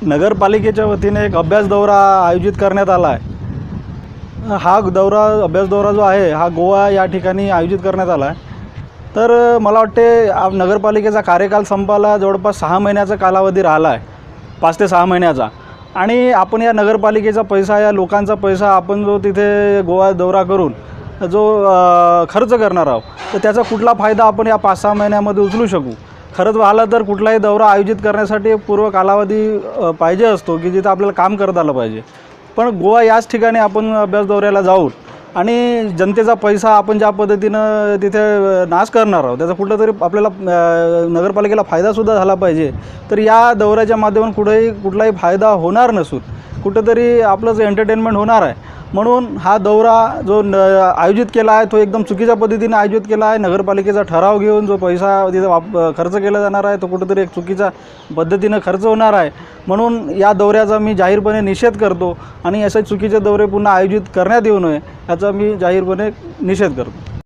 नगरपालिकेच्या वतीने एक अभ्यास दौरा आयोजित करण्यात आला आहे। हा अभ्यास दौरा जो आहे हा गोवा या ठिकाणी आयोजित करण्यात आला आहे। तर मला वाटते नगरपालिकेचा कार्यकाल संपायला जवळपास 6 महिन्याचा कालावधी राहिला आहे, 5 ते 6 महिन्याचा। आणि आपण या नगरपालिकेचा पैसा, या लोकांचा पैसा आपण जो तिथे गोवा दौरा करून जो खर्च करणार आहोत, तर त्याचा कुठला फायदा आपण या 5-6 महिन्यामध्ये उचलू शकू। खरंच पाहिलं तर कुठलाही दौरा आयोजित करण्यासाठी पूर्व कालावधी पाहिजे असतो की जिथं आपल्याला काम करता आलं पाहिजे। पण गोवा याच ठिकाणी आपण अभ्यास दौऱ्याला जाऊन आणि जनतेचा पैसा आपण ज्या पद्धतीनं तिथे नाश करणार आहोत, त्याचा कुठंतरी आपल्याला नगरपालिकेला फायदासुद्धा झाला पाहिजे। तर या दौऱ्याच्या माध्यमातून कुठलाही फायदा होणार नसून कुठंतरी आपलं जे एंटरटेनमेंट होणार आहे, म्हणून हा दौरा जो आयोजित केला आहे तो एकदम चुकीच्या पद्धतीने आयोजित केला आहे। नगरपालिकेचा ठराव घेऊन जो पैसा तिथे खर्च केला जाणार आहे तो कुठंतरी एक चुकीच्या पद्धतीनं खर्च होणार आहे। म्हणून या दौऱ्याचा मी जाहीरपणे निषेध करतो आणि असे चुकीचे दौरे पुन्हा आयोजित करण्यात येऊ नये याचा मी जाहीरपणे निषेध करतो।